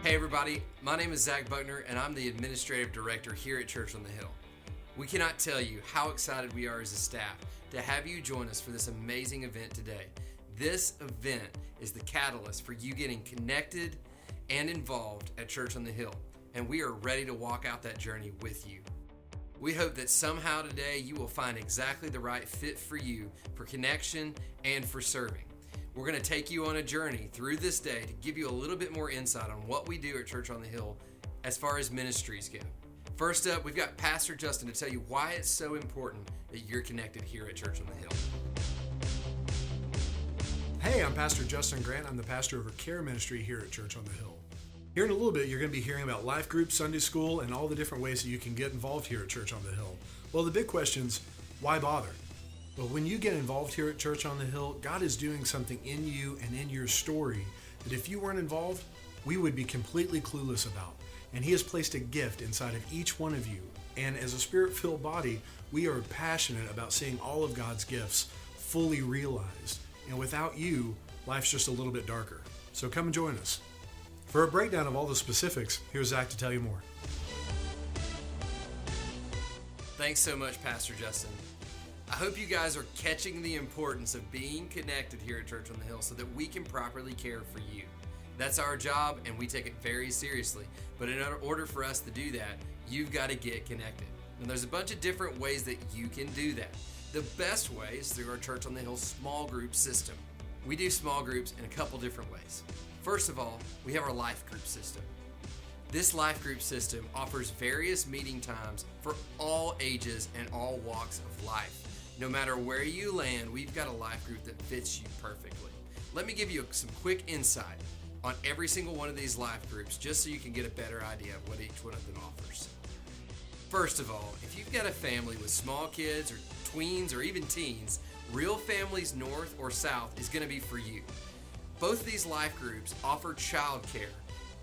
Hey everybody, my name is Zach Buckner and I'm the Administrative Director here at Church on the Hill. We cannot tell you how excited we are as a staff to have you join us for this amazing event today. This event is the catalyst for you getting connected and involved at Church on the Hill, and we are ready to walk out that journey with you. We hope that somehow today you will find exactly the right fit for you for connection and for serving. We're going to take you on a journey through this day to give you a little bit more insight on what we do at Church on the Hill as far as ministries go. First up, we've got Pastor Justin to tell you why it's so important that you're connected here at Church on the Hill. Hey, I'm Pastor Justin Grant. I'm the pastor over Care Ministry here at Church on the Hill. Here in a little bit, you're going to be hearing about life group, Sunday school, and all the different ways that you can get involved here at Church on the Hill. Well, the big question's, why bother? Well, when you get involved here at Church on the Hill, God is doing something in you and in your story that if you weren't involved, we would be completely clueless about. And He has placed a gift inside of each one of you. And as a Spirit-filled body, we are passionate about seeing all of God's gifts fully realized. And without you, life's just a little bit darker. So come and join us. For a breakdown of all the specifics, here's Zach to tell you more. Thanks so much, Pastor Justin. I hope you guys are catching the importance of being connected here at Church on the Hill so that we can properly care for you. That's our job, and we take it very seriously. But in order for us to do that, you've got to get connected. And there's a bunch of different ways that you can do that. The best way is through our Church on the Hill small group system. We do small groups in a couple different ways. First of all, we have our life group system. This life group system offers various meeting times for all ages and all walks of life. No matter where you land, we've got a life group that fits you perfectly. Let me give you some quick insight on every single one of these life groups just so you can get a better idea of what each one of them offers. First of all, if you've got a family with small kids or tweens or even teens, Real Families North or South is going to be for you. Both of these life groups offer childcare.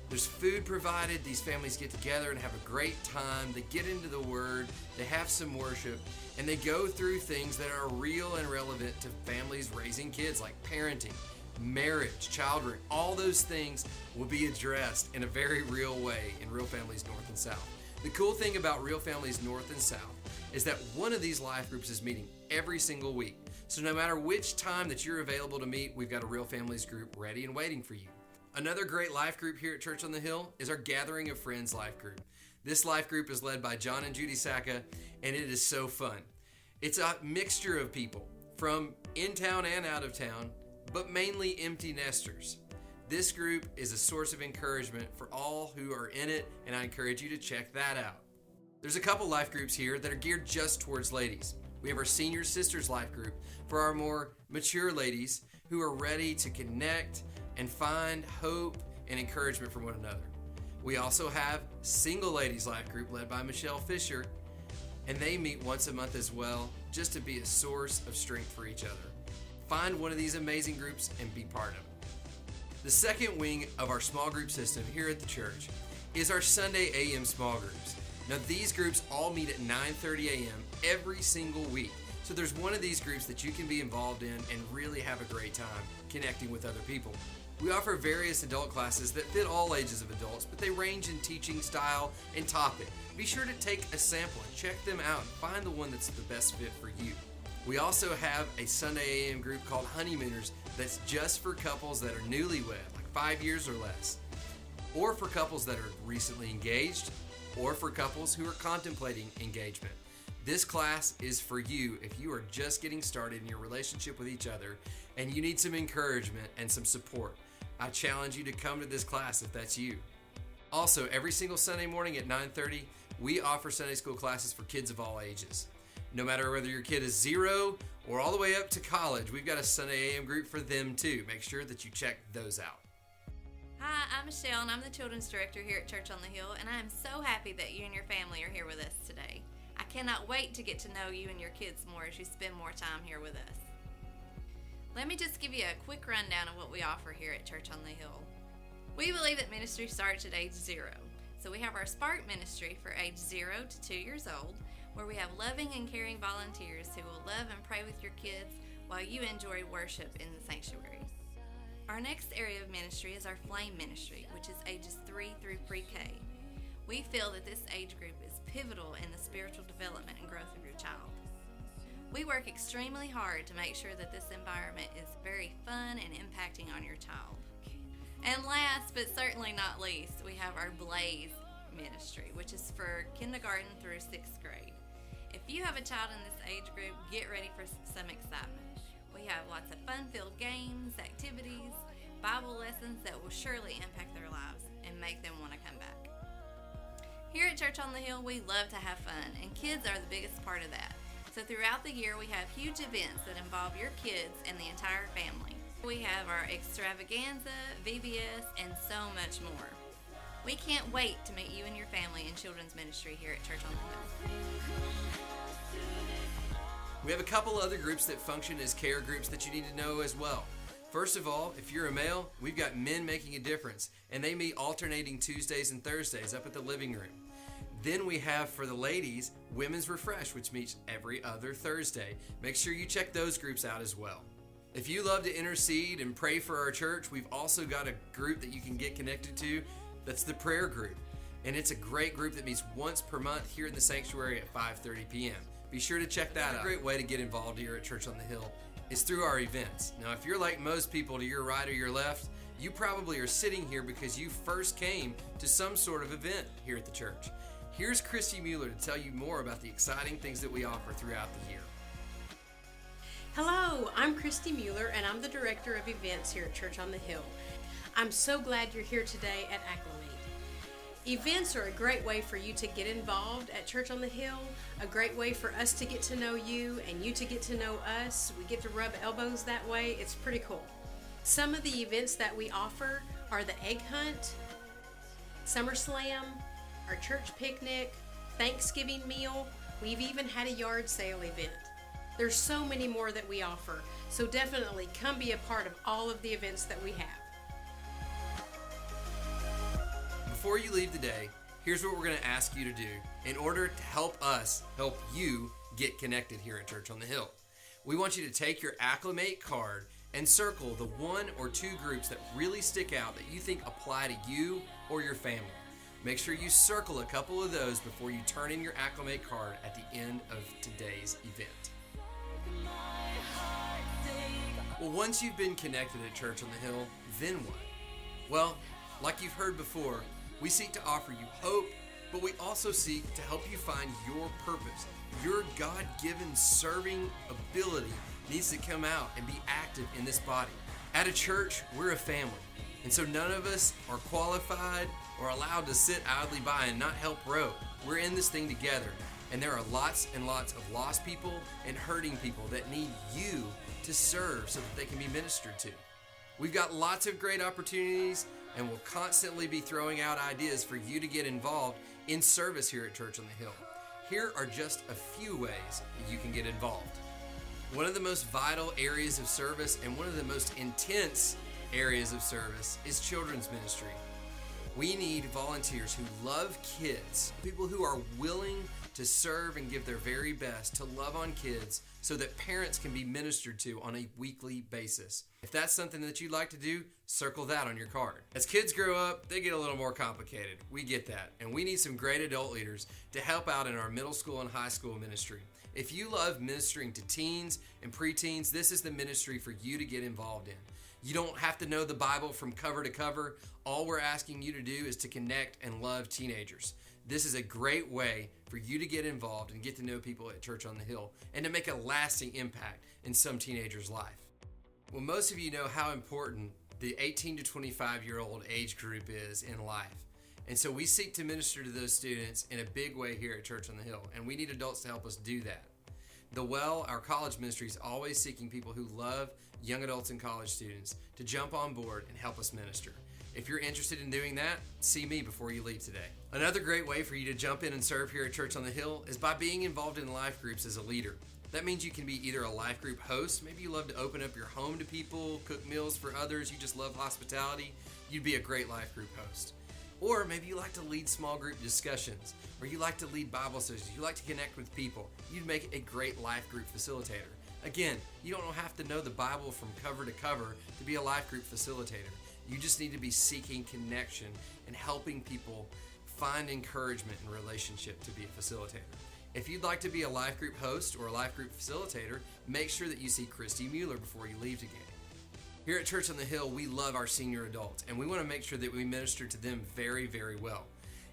There's food provided, these families get together and have a great time, they get into the Word, they have some worship, and they go through things that are real and relevant to families raising kids like parenting, marriage, childrearing. All those things will be addressed in a very real way in Real Families North and South. The cool thing about Real Families North and South is that one of these life groups is meeting every single week. So no matter which time that you're available to meet, we've got a Real Families group ready and waiting for you. Another great life group here at Church on the Hill is our Gathering of Friends life group. This life group is led by John and Judy Sacca, and it is so fun. It's a mixture of people from in town and out of town, but mainly empty nesters. This group is a source of encouragement for all who are in it, and I encourage you to check that out. There's a couple life groups here that are geared just towards ladies. We have our Senior Sisters life group for our more mature ladies who are ready to connect and find hope and encouragement from one another. We also have Single Ladies Life Group led by Michelle Fisher, and they meet once a month as well, just to be a source of strength for each other. Find one of these amazing groups and be part of it. The second wing of our small group system here at the church is our Sunday AM small groups. Now these groups all meet at 9:30 a.m. every single week. So there's one of these groups that you can be involved in and really have a great time connecting with other people. We offer various adult classes that fit all ages of adults, but they range in teaching style and topic. Be sure to take a sample and check them out and find the one that's the best fit for you. We also have a Sunday AM group called Honeymooners that's just for couples that are newlywed, like 5 years or less, or for couples that are recently engaged, or for couples who are contemplating engagement. This class is for you if you are just getting started in your relationship with each other and you need some encouragement and some support. I challenge you to come to this class if that's you. Also, every single Sunday morning at 9:30, we offer Sunday school classes for kids of all ages. No matter whether your kid is 0 or all the way up to college, we've got a Sunday AM group for them too. Make sure that you check those out. Hi, I'm Michelle, and I'm the Children's Director here at Church on the Hill, and I am so happy that you and your family are here with us today. I cannot wait to get to know you and your kids more as you spend more time here with us. Let me just give you a quick rundown of what we offer here at Church on the Hill. We believe that ministry starts at age 0. So we have our Spark Ministry for age 0 to 2 years old, where we have loving and caring volunteers who will love and pray with your kids while you enjoy worship in the sanctuary. Our next area of ministry is our Flame Ministry, which is ages 3 through pre-K. We feel that this age group is pivotal in the spiritual development and growth of your child. We work extremely hard to make sure that this environment is very fun and impacting on your child. And last, but certainly not least, we have our Blaze Ministry, which is for kindergarten through 6th grade. If you have a child in this age group, get ready for some excitement. We have lots of fun-filled games, activities, Bible lessons that will surely impact their lives and make them want to come back. Here at Church on the Hill, we love to have fun, and kids are the biggest part of that. So throughout the year, we have huge events that involve your kids and the entire family. We have our extravaganza, VBS, and so much more. We can't wait to meet you and your family in children's ministry here at Church on the Hill. We have a couple other groups that function as care groups that you need to know as well. First of all, if you're a male, we've got Men Making a Difference, and they meet alternating Tuesdays and Thursdays up at the living room. Then we have, for the ladies, Women's Refresh, which meets every other Thursday. Make sure you check those groups out as well. If you love to intercede and pray for our church, we've also got a group that you can get connected to. That's the prayer group. And it's a great group that meets once per month here in the sanctuary at 5:30 p.m. Be sure to check that out. A great way to get involved here at Church on the Hill is through our events. Now, if you're like most people to your right or your left, you probably are sitting here because you first came to some sort of event here at the church. Here's Christy Mueller to tell you more about the exciting things that we offer throughout the year. Hello, I'm Christy Mueller, and I'm the Director of Events here at Church on the Hill. I'm so glad you're here today at Acclimate. Events are a great way for you to get involved at Church on the Hill, a great way for us to get to know you and you to get to know us. We get to rub elbows that way. It's pretty cool. Some of the events that we offer are the Egg Hunt, Summer Slam, our church picnic, Thanksgiving meal. We've even had a yard sale event. There's so many more that we offer, so definitely come be a part of all of the events that we have. Before you leave today, here's what we're going to ask you to do in order to help us help you get connected here at Church on the Hill. We want you to take your Acclimate card and circle the 1 or 2 groups that really stick out that you think apply to you or your family. Make sure you circle a couple of those before you turn in your Acclimate card at the end of today's event. Well, once you've been connected at Church on the Hill, then what? Well, like you've heard before, we seek to offer you hope, but we also seek to help you find your purpose. Your God-given serving ability needs to come out and be active in this body. At a church, we're a family, and so none of us are qualified or allowed to sit idly by and not help row. We're in this thing together, and there are lots and lots of lost people and hurting people that need you to serve so that they can be ministered to. We've got lots of great opportunities, and we'll constantly be throwing out ideas for you to get involved in service here at Church on the Hill. Here are just a few ways that you can get involved. One of the most vital areas of service and one of the most intense areas of service is children's ministry. We need volunteers who love kids, people who are willing to serve and give their very best to love on kids so that parents can be ministered to on a weekly basis. If that's something that you'd like to do, circle that on your card. As kids grow up, they get a little more complicated. We get that. And we need some great adult leaders to help out in our middle school and high school ministry. If you love ministering to teens and preteens, this is the ministry for you to get involved in. You don't have to know the Bible from cover to cover. All we're asking you to do is to connect and love teenagers. This is a great way for you to get involved and get to know people at Church on the Hill and to make a lasting impact in some teenager's life. Well, most of you know how important the 18 to 25-year-old age group is in life. And so we seek to minister to those students in a big way here at Church on the Hill, and we need adults to help us do that. The Well, our college ministry, is always seeking people who love young adults and college students to jump on board and help us minister. If you're interested in doing that, see me before you leave today. Another great way for you to jump in and serve here at Church on the Hill is by being involved in life groups as a leader. That means you can be either a life group host, maybe you love to open up your home to people, cook meals for others, you just love hospitality, you'd be a great life group host. Or maybe you like to lead small group discussions, or you like to lead Bible studies, you like to connect with people, you'd make a great life group facilitator. Again, you don't have to know the Bible from cover to cover to be a life group facilitator. You just need to be seeking connection and helping people find encouragement and relationship to be a facilitator. If you'd like to be a life group host or a life group facilitator, make sure that you see Christy Mueller before you leave today. Here at Church on the Hill, we love our senior adults, and we want to make sure that we minister to them very, very well.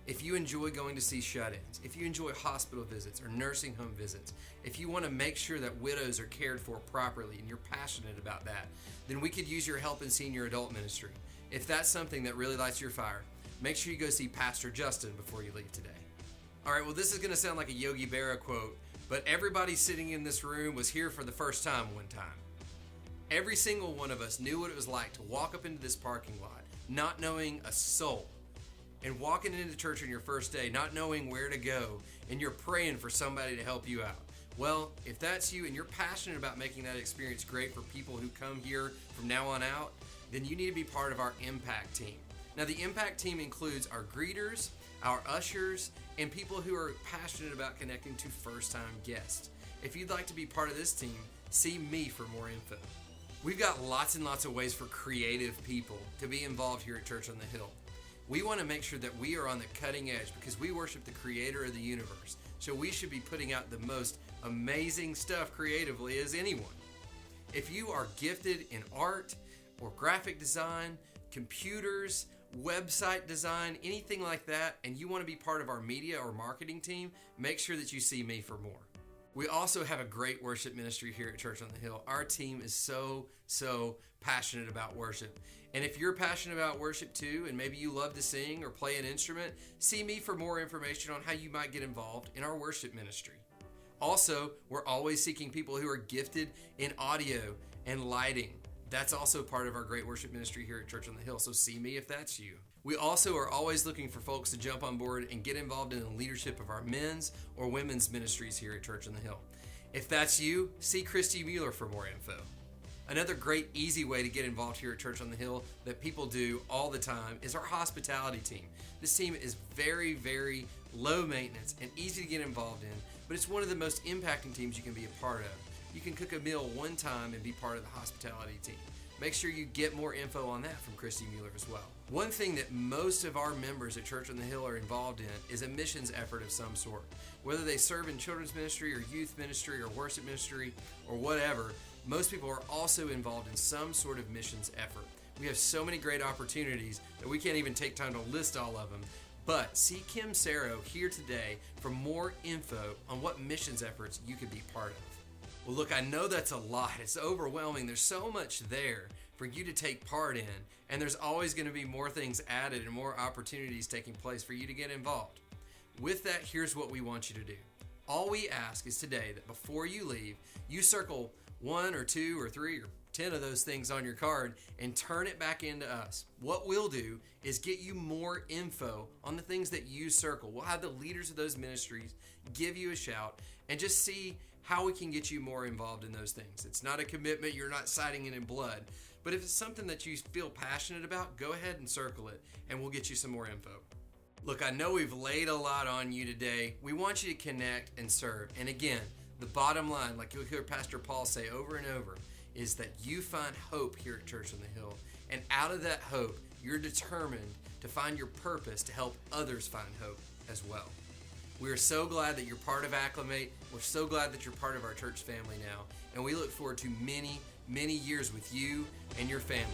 If you enjoy going to see shut-ins, if you enjoy hospital visits or nursing home visits, if you want to make sure that widows are cared for properly and you're passionate about that, then we could use your help in senior adult ministry. If that's something that really lights your fire, make sure you go see Pastor Justin before you leave today. All right, well, this is going to sound like a Yogi Berra quote, but everybody sitting in this room was here for the first time one time. Every single one of us knew what it was like to walk up into this parking lot, not knowing a soul, and walking into church on your first day, not knowing where to go, and you're praying for somebody to help you out. Well, if that's you and you're passionate about making that experience great for people who come here from now on out, then you need to be part of our Impact team. Now, the Impact team includes our greeters, our ushers, and people who are passionate about connecting to first-time guests. If you'd like to be part of this team, see me for more info. We've got lots and lots of ways for creative people to be involved here at Church on the Hill. We want to make sure that we are on the cutting edge because we worship the creator of the universe. So we should be putting out the most amazing stuff creatively as anyone. If you are gifted in art or graphic design, computers, website design, anything like that, and you want to be part of our media or marketing team, make sure that you see me for more. We also have a great worship ministry here at Church on the Hill. Our team is so passionate about worship. And if you're passionate about worship too, and maybe you love to sing or play an instrument, see me for more information on how you might get involved in our worship ministry. Also, we're always seeking people who are gifted in audio and lighting. That's also part of our great worship ministry here at Church on the Hill, so see me if that's you. We also are always looking for folks to jump on board and get involved in the leadership of our men's or women's ministries here at Church on the Hill. If that's you, see Christy Mueller for more info. Another great, easy way to get involved here at Church on the Hill that people do all the time is our hospitality team. This team is very, very low maintenance and easy to get involved in, but it's one of the most impacting teams you can be a part of. You can cook a meal one time and be part of the hospitality team. Make sure you get more info on that from Christy Mueller as well. One thing that most of our members at Church on the Hill are involved in is a missions effort of some sort. Whether they serve in children's ministry or youth ministry or worship ministry or whatever, most people are also involved in some sort of missions effort. We have so many great opportunities that we can't even take time to list all of them. But see Kim Saro here today for more info on what missions efforts you could be part of. Well, look, I know that's a lot. It's overwhelming. There's so much there for you to take part in, and there's always going to be more things added and more opportunities taking place for you to get involved. With that, here's what we want you to do. All we ask is today that before you leave, you circle 1 or 2 or 3 or 10 of those things on your card and turn it back into us. What we'll do is get you more info on the things that you circle. We'll have the leaders of those ministries give you a shout and just see how we can get you more involved in those things. It's not a commitment. You're not signing it in blood. But if it's something that you feel passionate about, go ahead and circle it and we'll get you some more info. Look, I know we've laid a lot on you today. We want you to connect and serve. And again, the bottom line, like you'll hear Pastor Paul say over and over, is that you find hope here at Church on the Hill. And out of that hope, you're determined to find your purpose to help others find hope as well. We are so glad that you're part of Acclimate. We're so glad that you're part of our church family now. And we look forward to many, many years with you and your family.